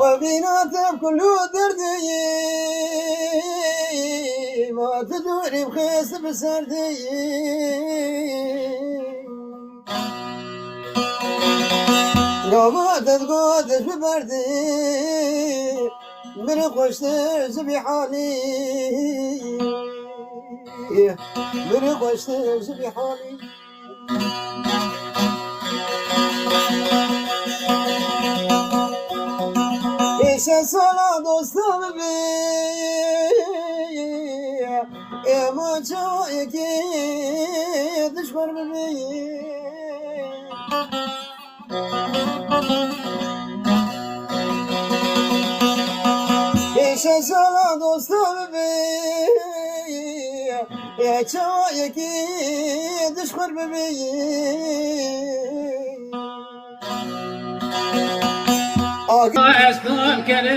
وبيناتهم كل دردي ما تدوري بخيس بسردي قامت قادش ببردي من خوشتش بحالي من خوشتش بحالي ایش سالا دوستم بی اما چای که دشمن بی ایش سالا دوستم بی چای که دشمن بی اسكن كريم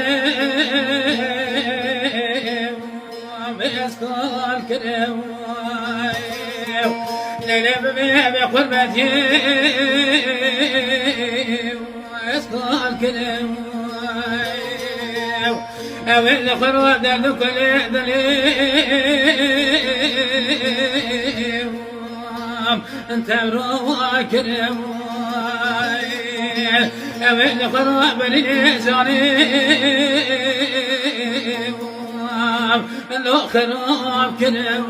اسكن كريم ليلة بقربتي اسكن كريم أول خروج دلك دليل أنت روى كريم أول خروج بني زعيم لو خروج كريم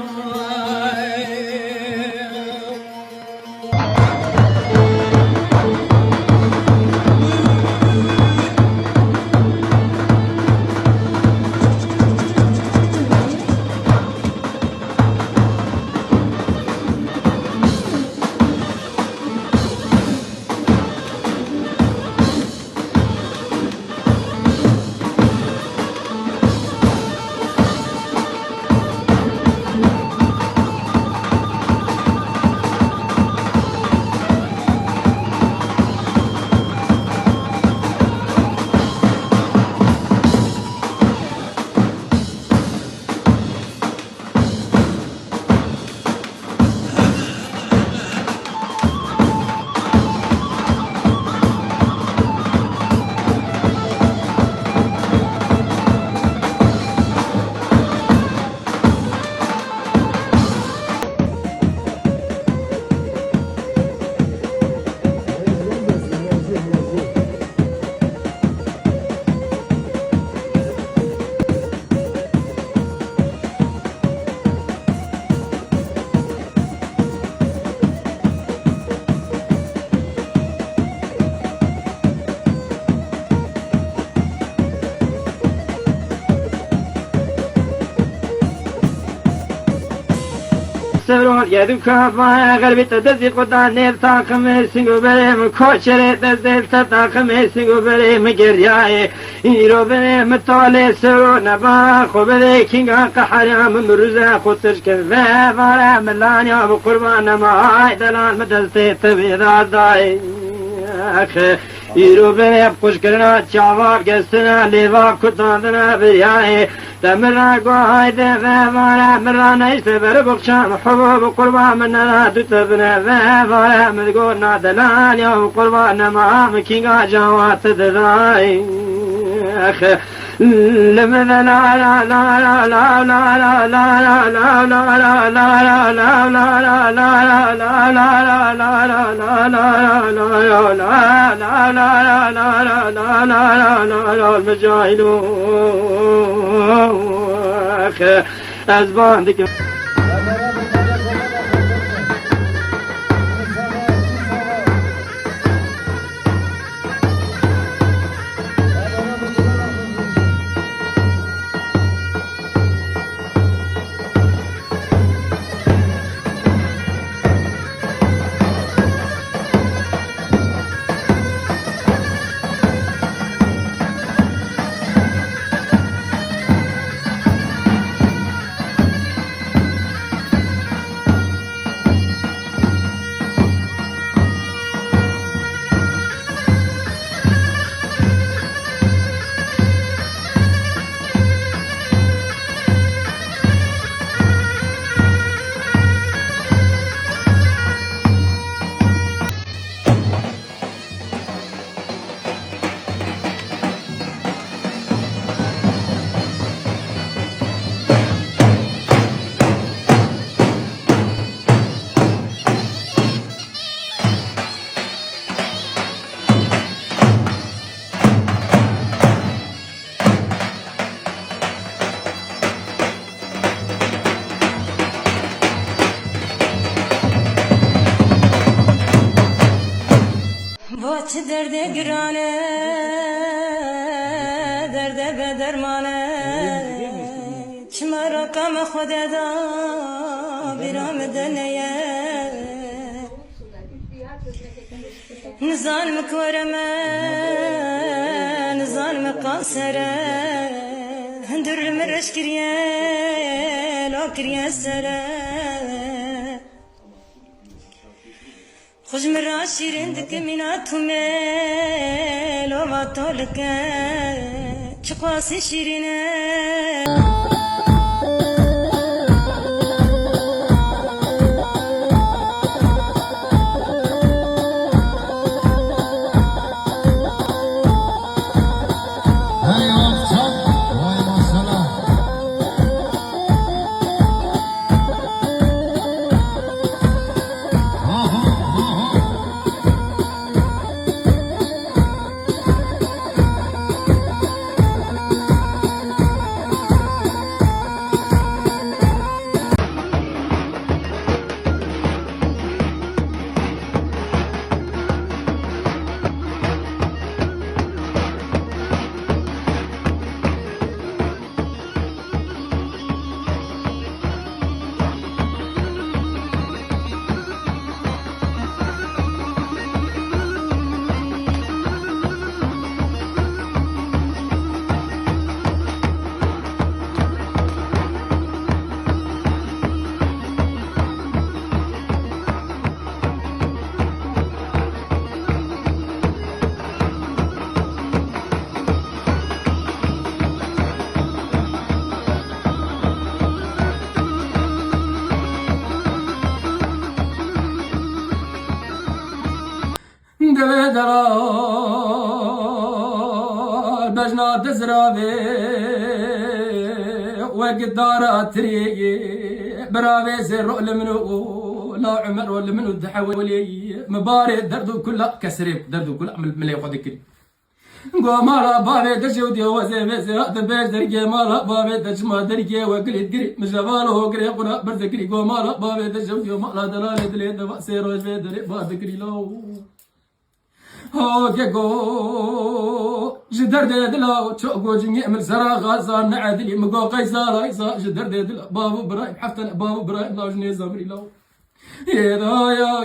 سرور يدو كافا قلبي تدزي قدان نيرتا خميسينغو بريم كوشري تزيل تتا خميسينغو بريم جرياي إيرو بريم طالي سرور نبا خبري كينغا قحرام مرزا خطش كفا فارا ملاني أبو قربان ما دلان مدلسي تبيدا داي إيرو بريم خوش کرنا چاواب گستنا لیوا کتاندنا بریاي تمرا قواي دفا فارا مرا نيس بر بخشام حبوب قربان من لا تتبنا فارا مذقورنا دلال يوم قربان ما مكينغا جوات دراي لمن لا لا لا لا لا لا لا لا لا لا لا لا لا لا المجاهدون أزبان ذكر derde girane derde bedermane çmara kam xodeda biram deneye nizan mkwareme nizan mqasere hindür mreş kiriye lo kiriye sere خوش مرا شیرین دک مینا تومه لوا تولکه چقاسی شیرینه دردرا بجنا دزراوي وقدارة تريقي براوي زر لمنو لا عمر ولا منو دحولي مباري دردو كله كسريب دردو كله عمل ملي خدك قومالا بابي دجودي وزي بزي هذا بيش درجي مالا بابي دجما درجي وقلي دري مجباله قري قنا بردكري قومالا بابي دجودي مالا دلالي دلي دبا سيرو جدري بادكري لو هاجو جدر دلو تشوقو جني من زرا غازان نعدلي مقو قيزالا يسا جدر دلو بابو برايم حفتن بابو برايم لا جني زمري لو يا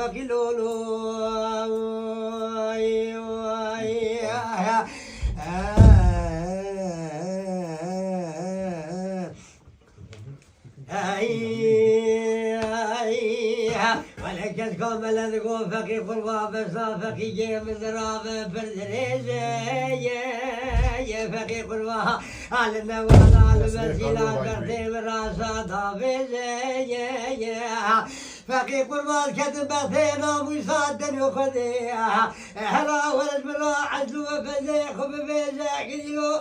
فقي لولو ولكن قوم لذقوا فقي قربا بصا فقي جيم ذراب بردريج يا فقي قربا على النوال على المسيلة كرتيم راسا ضافيج يا فقي قربا الكتب بثينا مصادن وخذي هلا ولد بلا عزلو فزي خب بيزا قديلو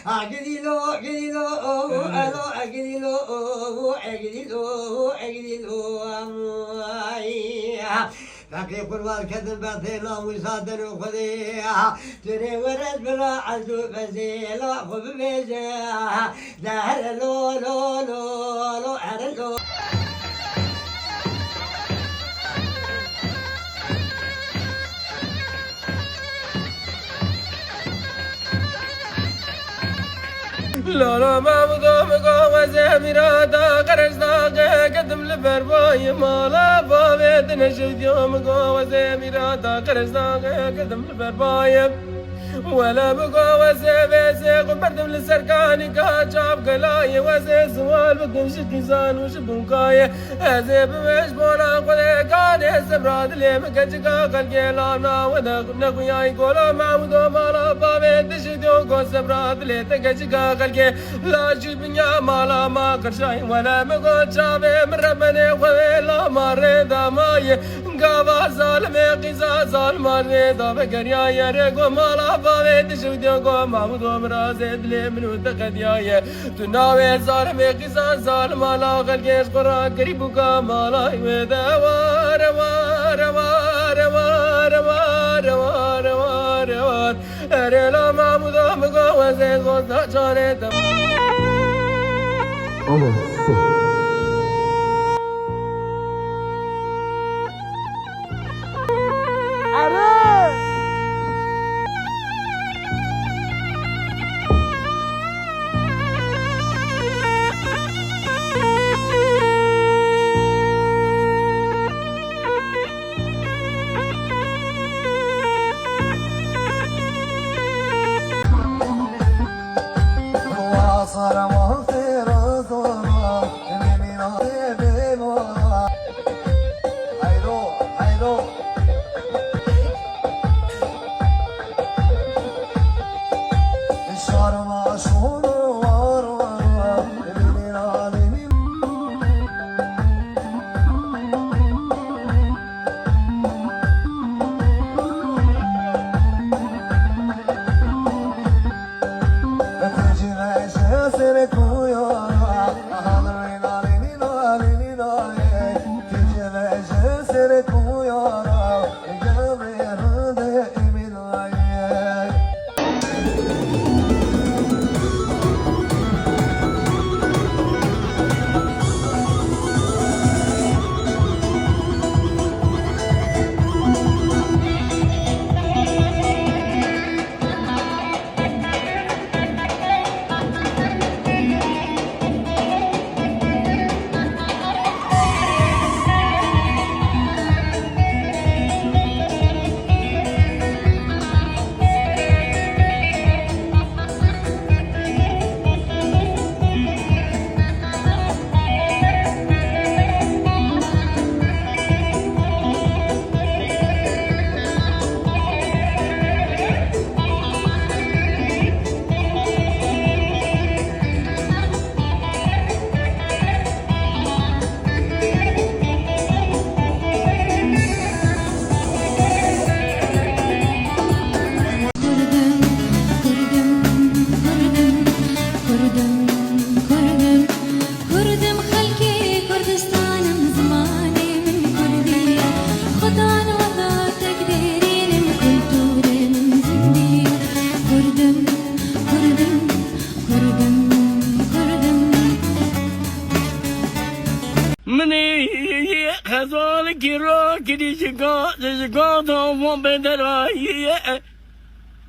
قديلو قديلو الو قديلو قديلو فقي قربا الكتب بثينا مصادن وخذي تري ولد بلا عزلو فزي لا خب بيزا لا هلو لو لو لو هلو لا لا ما مقام زميراتا قرشتا قدم لبرباي مالا بابيت نشد يوم قام زميراتا قرشتا قدم لبرباي ولا بقى وسيبسي قبردم للسركاني كاتشاب قلاي وسي سوال بكم شكيزان وشبنكاي ازيب مشبونا قولي كاني سبراد لي مكتشكا قلقي لانا ونقوياي قولا معمودو مالا بابي تشديو قو سبراد لي تكتشكا قلقي لا جيبنيا مالا ما قرشاي ولا مقو تشابي من ربني قوي لا ماريدا ماي قابا ظالمي قيزا ظالماني دابا قرياي ريقو مالا بابي تشوديو قو معبودو مرازي دلي منو تقدياي تناوي ظالمي قيزا ظالمالا غلقيش قران قريبو كامالا يودا وار وار وار وار وار وار وار وار اريلا معبودو مقو وزي غوزا جاني تم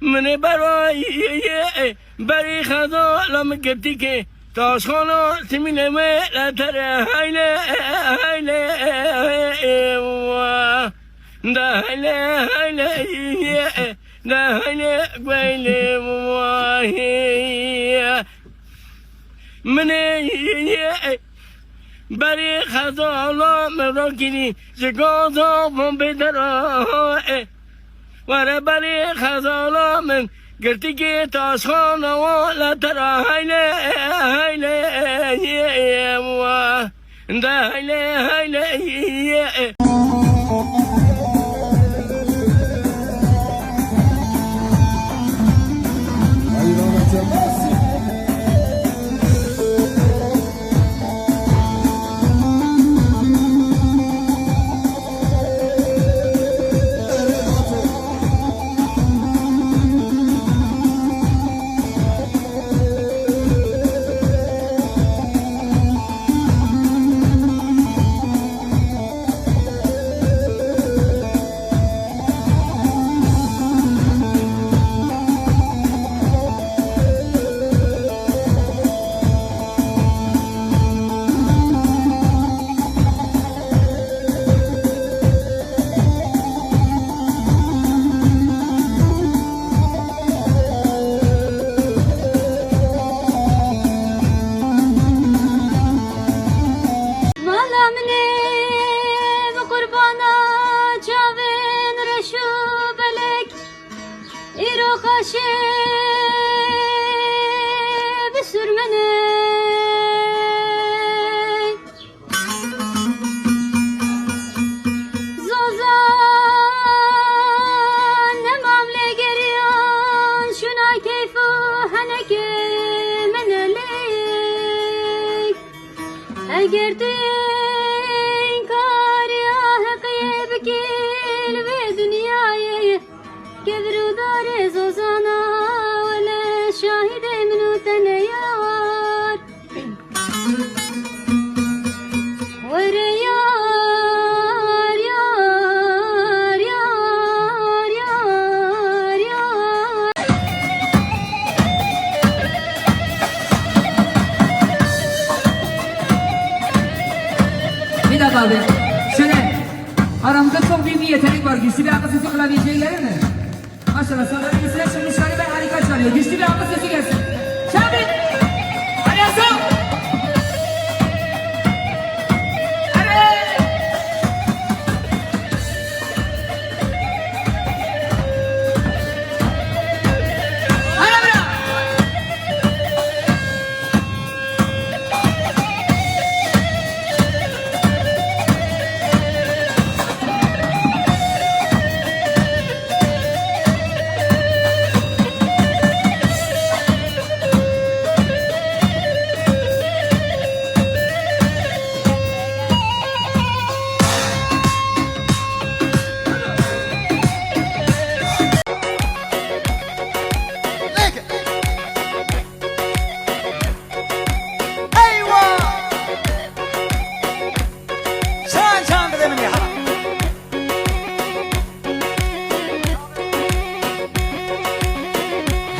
من برای بری خدا لام گفتی که تاسخانا تمينما لا ترى هيلا هيلا دا هيلا هيلا دا هيلا قويل مني بري خزالا مراكني زقاطا من بدرا ورا بري خزالا من قلت كي تاسخانا ولا ترى هيلا هيلا دا هيلا هيلا Abi, şöyle aramızda çok büyük bir yetenek var. Güçlü bir akıl sesi klaviyeciye gelir mi? Maşallah sana birisiyle çıkmışları ben harika çalıyor. Güçlü bir akıl sesi gelsin. Şamil! Hadi Hasan!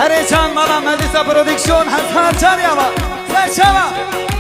هر چند مالا مدرسه پرودکسیون هست هر چند یاما سر شما